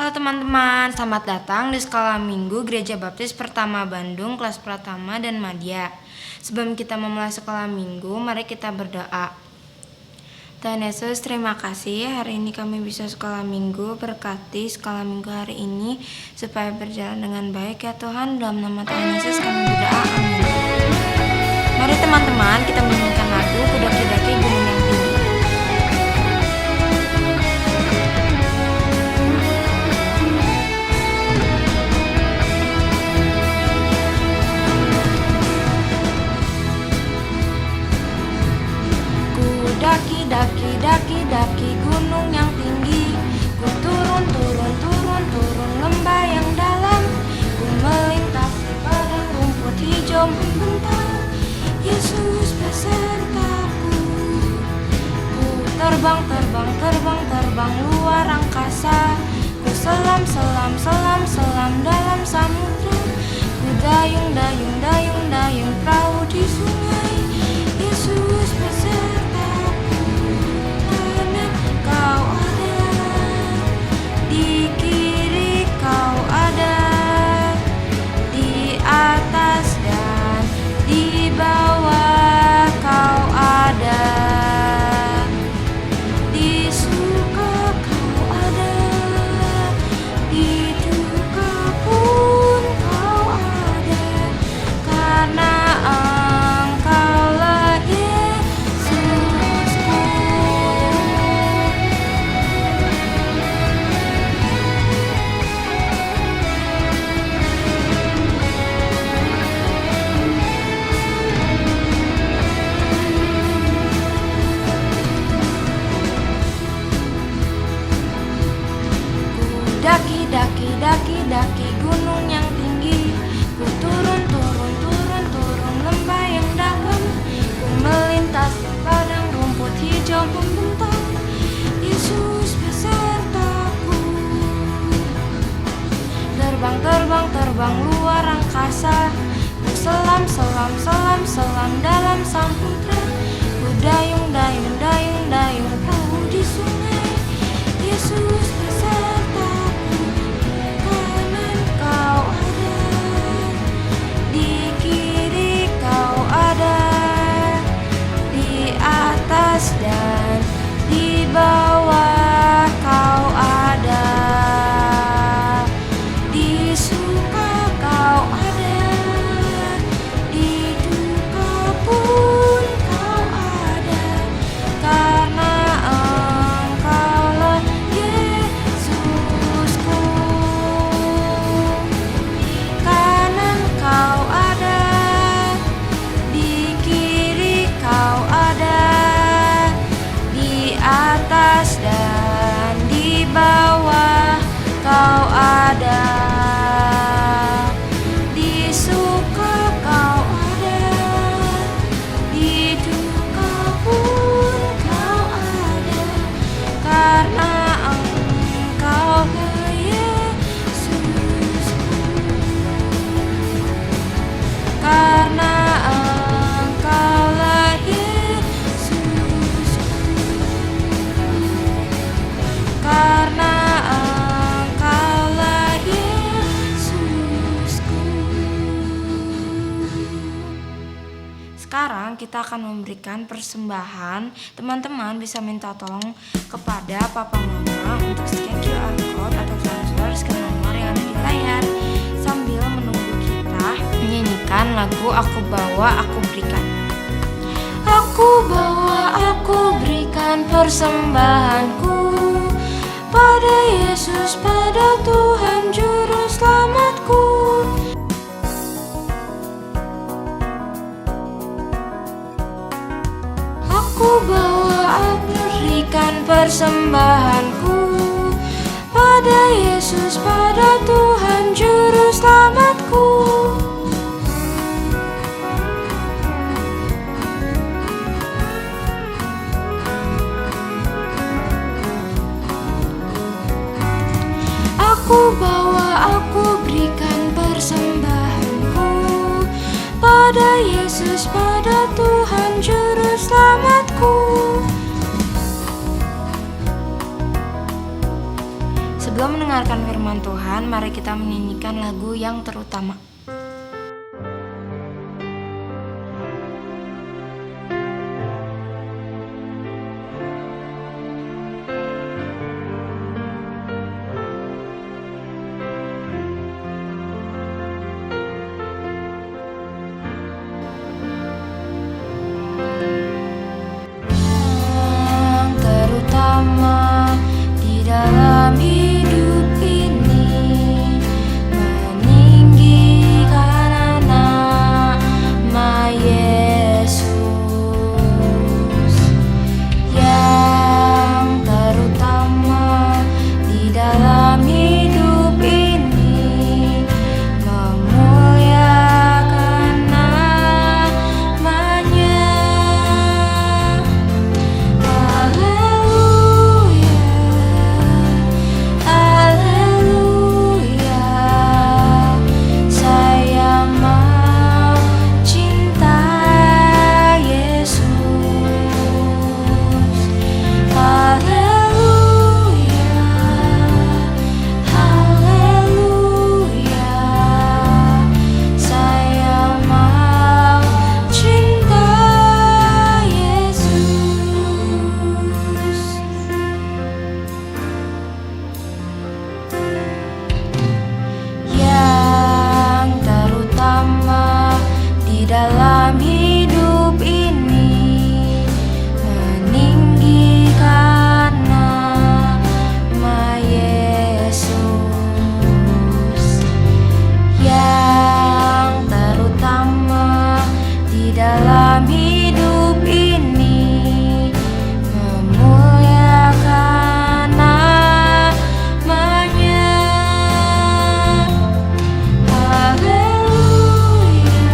Halo teman-teman, selamat datang di Sekolah Minggu Gereja Baptis Pertama Bandung, kelas Pratama dan Madya. Sebelum kita memulai sekolah minggu, mari kita berdoa. Tuhan Yesus, terima kasih hari ini kami bisa sekolah minggu. Berkati sekolah minggu hari ini supaya berjalan dengan baik ya Tuhan. Dalam nama Tuhan Yesus kami berdoa, amin. Mari teman-teman kita menyanyikan lagu Kudaki-daki Gunung yang Tinggi. Daki gunung yang tinggi, ku turun lembah yang dalam, ku melintasi padang rumput hijau membentang. Yesus besertaku, ku terbang luar angkasa, ku selam dalam samudra, ku dayung perahu di sungai. Yesus besertaku, Kau ada, di kiri Kau ada, di atas dan di bawah Kau ada, di suka Kau ada, di duka pun Kau ada, karena Engkaulah Yesusku. Daki gunung yang tinggi, ku turun lembah yang dalam, ku melintasi padang rumput hijau membentang. Yesus besertaku, terbang luar angkasa, ku selam dalam samudra, ku dayung perahu di sungai. Yesus besertaku, kanan Kau ada, di kiri Kau ada, di atas dan di bawah Kau ada, di suka Kau ada, di duka pun Kau ada, karena Engkaulah Yesusku. Kanan Kau ada, di kiri Kau ada, di atas dan di bawah Kau ada, di suka Kau ada, di duka pun Kau ada, karena Engkaulah Yesusku. Karena Engkaulah Yesusku, karena Engkaulah Yesusku. Sekarang kita akan memberikan persembahan. Teman-teman bisa minta tolong kepada Papa Mama untuk scan QR code atau transfer ke nomor yang ada di layar, sambil menunggu kita menyanyikan lagu Aku Bawa Aku Berikan. Aku bawa, aku berikan persembahanku pada Yesus, pada Tuhan Juru Selamatku. Aku bawa, aku berikan persembahanku pada Yesus, pada Tuhan Juru Selamatku. Aku bawa, aku berikan persembahanku pada Yesus, pada Tuhan Juru Selamatku. Sebelum mendengarkan firman Tuhan, mari kita menyanyikan lagu yang terutama. Yang terutama di dalam hidup ini, meninggikan nama Yesus. Yang terutama di dalam hidup ini, memuliakan namanya. Haleluya, haleluya, saya mau cinta Yesus. Haleluya, haleluya, saya mau cinta Yesus. Yang terutama di dalam hidup ini, meninggikan nama Yesus. Yang terutama di dalam hidup ini, memuliakan namanya. Haleluya,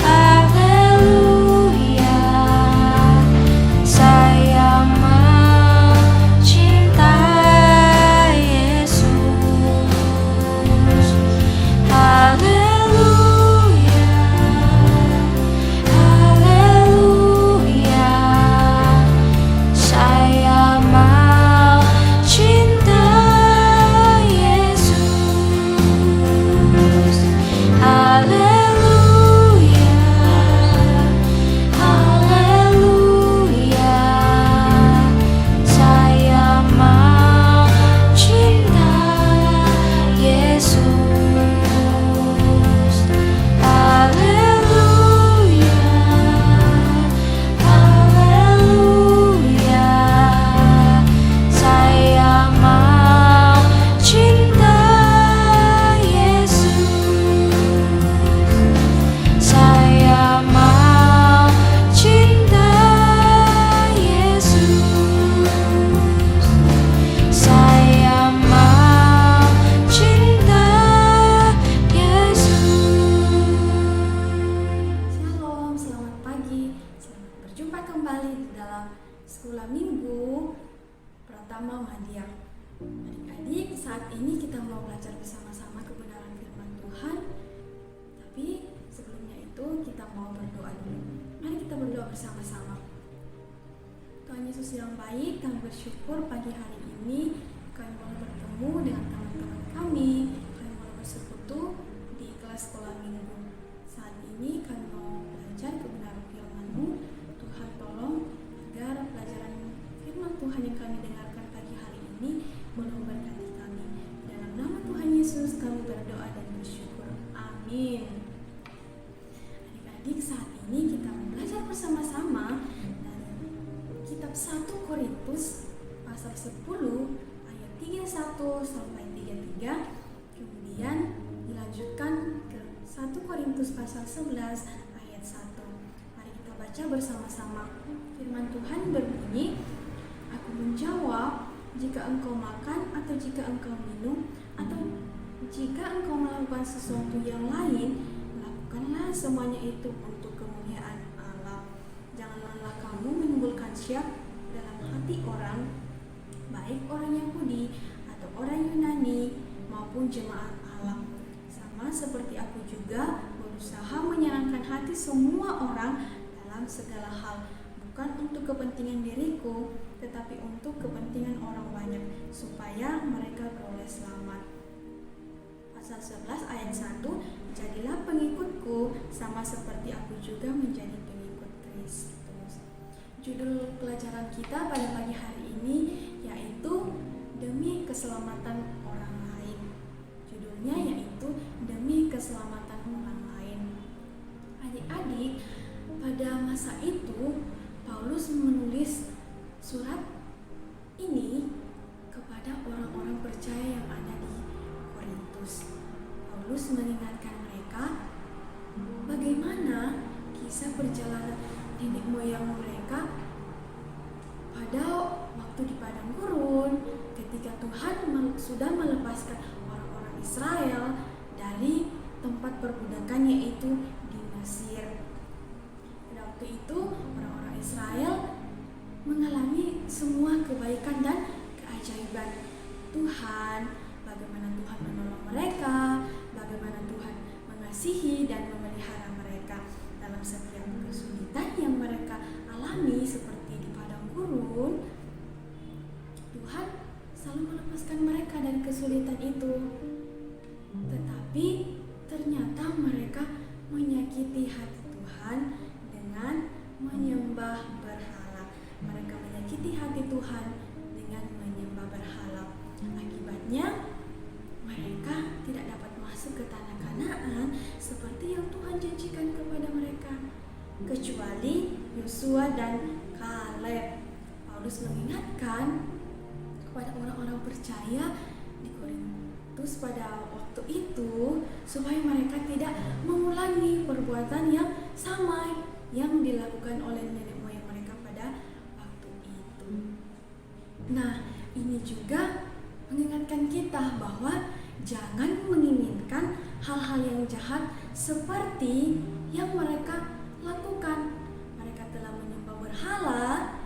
haleluya, saya mau cinta Yesus. Haleluya, haleluya, saya mau cinta Yesus. Haleluya, haleluya, saya mau cinta Yesus. Haleluya, haleluya, saya mau cinta Yesus. Saya mau cinta Yesus. Saya mau cinta Yesus. Shalom, selamat pagi. Selamat berjumpa kembali di dalam Sekolah Minggu Pratama Muhammadiyah. Adik-adik, saat ini kita mau belajar bersama-sama kebenaran firman Tuhan. Tapi sebelumnya itu kita mau berdoa dulu. Mari kita berdoa bersama-sama. Tuhan Yesus yang baik, kami bersyukur pagi hari ini kami boleh bertemu dengan teman-teman kami. Kami boleh bersekutu di kelas sekolah minggu. Saat ini kami mau belajar kebenaran firman-Mu. Tuhan tolong agar pelajaran firman Tuhan yang kami dengarkan pagi hari ini boleh memberkati kami. Dalam nama Tuhan Yesus kami berdoa dan bersyukur. Amin. Adik-adik, saat ini kita mau belajar bersama-sama dari kitab 1 Korintus pasal 10 ayat 31 sampai 33. Kemudian dilanjutkan ke 1 Korintus pasal 11 ayat 1. Mari kita baca bersama-sama. Firman Tuhan berbunyi, "Aku menjawab, jika engkau makan atau jika engkau minum atau jika engkau melakukan sesuatu yang lain, lakukanlah semuanya itu untuk kemuliaan Allah. Janganlah kamu menimbulkan syiar dalam hati orang, baik orang Yahudi atau orang Yunani maupun jemaat Allah. Sama seperti aku juga berusaha menyenangkan hati semua orang dalam segala hal, bukan untuk kepentingan diriku, tetapi untuk kepentingan orang banyak, supaya pasal 11 ayat 1, jadilah pengikutku sama seperti aku juga menjadi pengikut Kristus. Judul pelajaran kita pada pagi hari ini yaitu demi keselamatan orang lain. Judulnya yaitu demi keselamatan orang lain. Adik-adik, pada masa itu Paulus menulis surat ini kepada orang-orang percaya yang ada di Korintus. Paulus mengingatkan mereka bagaimana kisah perjalanan nenek moyang mereka pada waktu di padang gurun ketika Tuhan sudah melepaskan orang-orang Israel dari tempat perbudakan yaitu di Mesir. Pada waktu itu orang-orang Israel mengalami semua kebaikan dan keajaiban Tuhan, bagaimana Tuhan menolong mereka, bagaimana Tuhan mengasihi dan memelihara mereka dalam setiap kesulitan yang mereka alami seperti di padang gurun. Tuhan selalu melepaskan mereka dari kesulitan itu. Tetapi ternyata mereka menyakiti hati Tuhan dengan menyembah berhala. Mereka menyakiti hati Tuhan dengan menyembah berhala. Akibatnya mereka tidak dapat masuk ke tanah Kanaan seperti yang Tuhan janjikan kepada mereka, kecuali Yosua dan Kaleb. Paulus mengingatkan kepada orang-orang percaya di Korintus pada waktu itu supaya mereka tidak mengulangi perbuatan yang sama yang dilakukan oleh nenek moyang mereka pada waktu itu. Nah, ini juga mengingatkan kita bahwa jangan menginginkan hal-hal yang jahat seperti yang mereka lakukan. Mereka telah menyembah berhala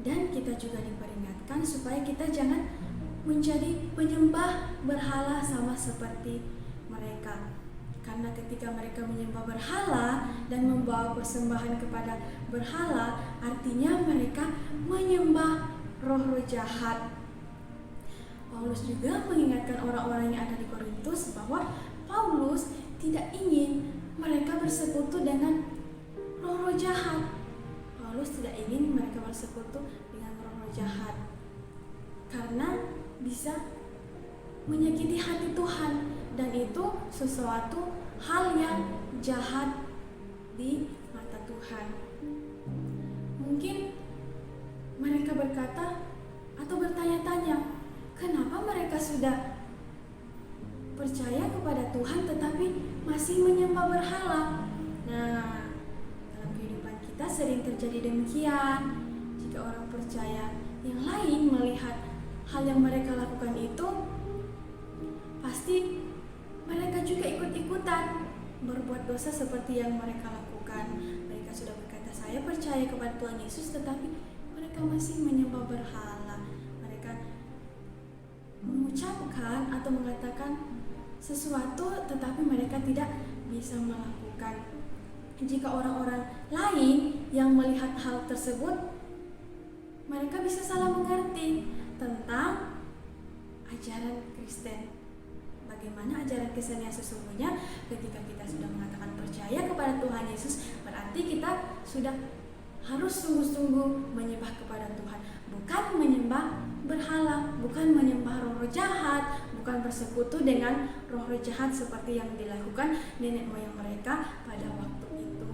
dan kita juga diperingatkan supaya kita jangan menjadi penyembah berhala sama seperti mereka. Karena ketika mereka menyembah berhala dan membawa persembahan kepada berhala, artinya mereka menyembah roh-roh jahat. Paulus juga mengingatkan orang-orang yang ada di Korintus bahwa Paulus tidak ingin mereka bersekutu dengan roh-roh jahat. Paulus tidak ingin mereka bersekutu dengan roh-roh jahat karena bisa menyakiti hati Tuhan, dan itu sesuatu hal yang jahat di mata Tuhan. Mungkin mereka berkata atau bertanya-tanya, kenapa mereka sudah percaya kepada Tuhan tetapi masih menyembah berhala? Nah, dalam kehidupan kita sering terjadi demikian. Jika orang percaya yang lain melihat hal yang mereka lakukan itu, pasti mereka juga ikut-ikutan berbuat dosa seperti yang mereka lakukan. Mereka sudah berkata, saya percaya kepada Tuhan Yesus, tetapi mereka masih menyembah berhala. Mereka mengucapkan atau mengatakan sesuatu tetapi mereka tidak bisa melakukan. Jika orang-orang lain yang melihat hal tersebut, mereka bisa salah mengerti tentang ajaran Kristen. Bagaimana ajaran Kristen yang sesungguhnya? Ketika kita sudah mengatakan percaya kepada Tuhan Yesus, berarti kita sudah harus sungguh-sungguh menyembah kepada Tuhan, bukan menyembah berhala, bukan menyembah roh-roh jahat, bukan bersekutu dengan roh-roh jahat seperti yang dilakukan nenek moyang mereka pada waktu itu.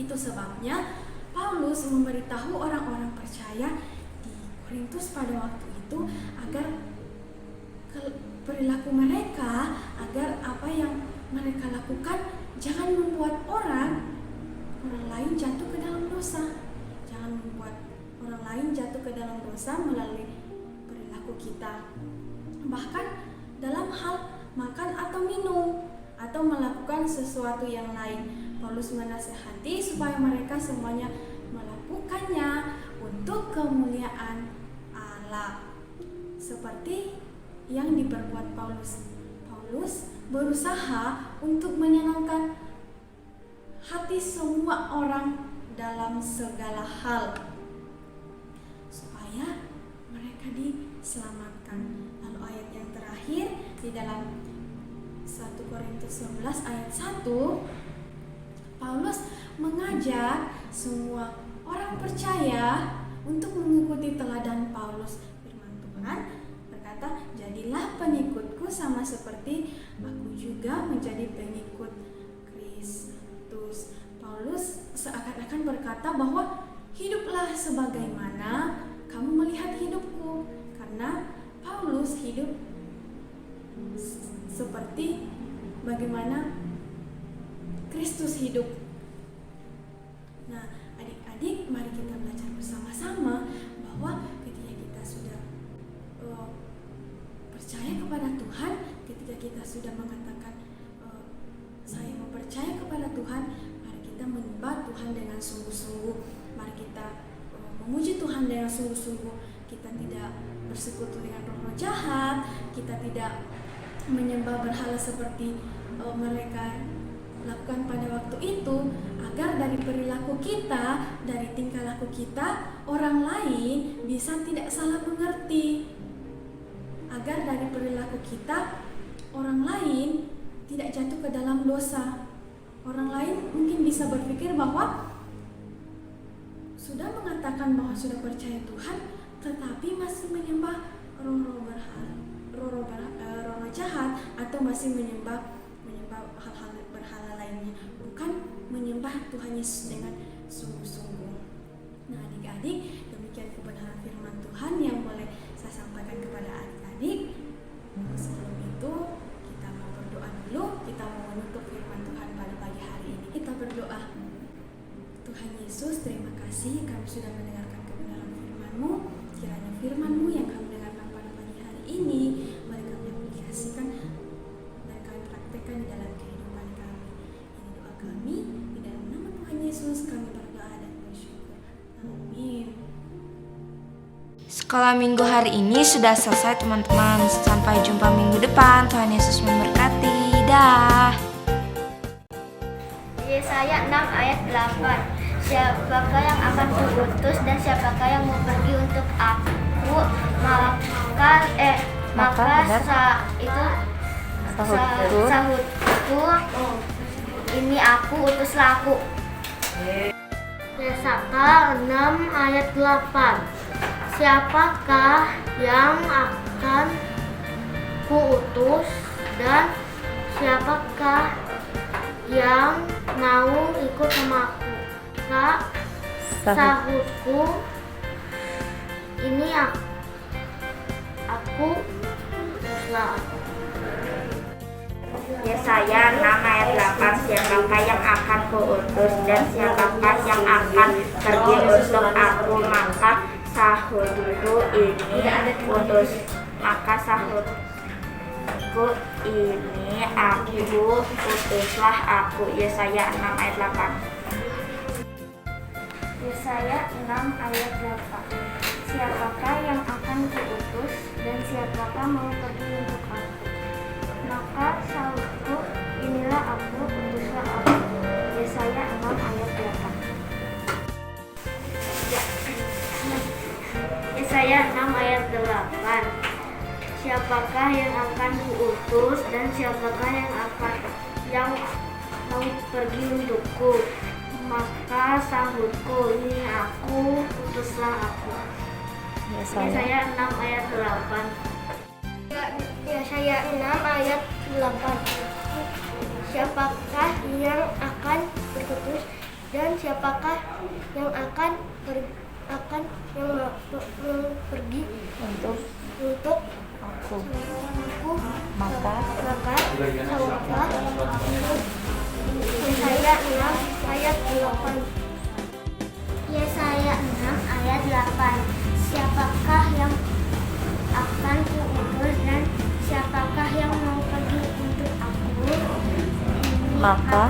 Itu sebabnya Paulus memberitahu orang-orang percaya di Korintus pada waktu itu agar perilaku mereka, agar apa yang mereka lakukan jangan membuat orang lain jatuh ke dalam dosa. Jangan membuat orang lain jatuh ke dalam dosa melalui perilaku kita. Bahkan dalam hal makan atau minum atau melakukan sesuatu yang lain, Paulus menasihati supaya mereka semuanya melakukannya untuk kemuliaan Allah. Seperti yang diperbuat Paulus. Paulus berusaha untuk menyenangkan hati semua orang dalam segala hal supaya mereka diselamatkan. Lalu ayat yang terakhir di dalam 1 Korintus 11 ayat 1, Paulus mengajak semua orang percaya untuk mengikuti teladan Paulus. Firman Tuhan berkata, "Jadilah pengikutku sama seperti aku juga menjadi pengikut Kristus." Paulus seakan-akan berkata bahwa hiduplah sebagaimana kamu melihat hidupku, karena Paulus hidup seperti bagaimana Kristus hidup. Nah, adik-adik, mari kita belajar bersama-sama bahwa ketika kita sudah percaya kepada Tuhan, ketika kita sudah mengatakan saya mempercaya kepada Tuhan, mari kita menyembah Tuhan dengan sungguh-sungguh. Mari kita memuji Tuhan dengan sungguh-sungguh. Kita tidak bersekutu dengan roh-roh jahat, kita tidak menyembah berhala seperti mereka lakukan pada waktu itu, agar dari perilaku kita, dari tingkah laku kita, orang lain bisa tidak salah mengerti. Agar dari perilaku kita, orang lain tidak jatuh ke dalam dosa. Orang lain mungkin bisa berpikir bahwa sudah mengatakan bahwa sudah percaya Tuhan, tetapi masih menyembah roh-roh jahat, atau masih menyembah hal-hal berhala lainnya, bukan menyembah Tuhan Yesus dengan sungguh-sungguh. Nah, adik-adik, demikian kebenaran firman Tuhan yang boleh saya sampaikan kepada adik-adik. Sebelum itu, kita mau berdoa dulu. Kita mau menutup firman Tuhan pada pagi hari ini. Kita berdoa. Tuhan Yesus, terima kasih kami sudah mendengarkan kebenaran firman-Mu. Kiranya firman-Mu yang kami dengarkan pada pagi hari ini, mari kami aplikasikan dan kami praktekkan di dalam kehidupan kami. Ini doa kami, di dalam nama Tuhan Yesus kami berdoa dan bersyukur. Amin. Sekolah minggu hari ini sudah selesai teman-teman. Sampai jumpa minggu depan. Tuhan Yesus memberkati. Dah. Yesaya 6 ayat 8. Siapakah yang akan kuutus dan siapakah yang mau pergi untuk aku? Sahutku, ini aku, utuslah aku. Yesaya 6 ayat 8. Siapakah yang akan kuutus dan siapakah yang mau ikut sama aku? Sahutku, ini aku, utuslah aku. Yesaya 6 ayat 8. Siapakah yang akan kuutus dan siapakah yang akan pergi untuk aku? Maka sahutku, ini utus. Maka sahutku, ini aku, utuslah aku. Yesaya 6 ayat 8. Yesaya 6 ayat 8. Siapakah yang akan kuutus dan siapakah mau pergi untuk aku? Maka sahutku, inilah aku, utuslah aku. Yesaya 6 ayat 8. Yesaya 6 ayat 8. Siapakah yang akan kuutus dan siapakah yang mau pergi untukku? Maka sahutku, ini aku, utuslah aku. Yesaya 6 ayat 8. Yesaya 6 ayat 8. Siapakah yang akan berkutus dan siapakah yang akan pergi untuk aku? Maka sahutlah Yesaya 6 ayat 8. Yesaya 6 ayat 8. Siapakah yang akan kuutus dan siapakah yang mau pergi untuk aku? Maka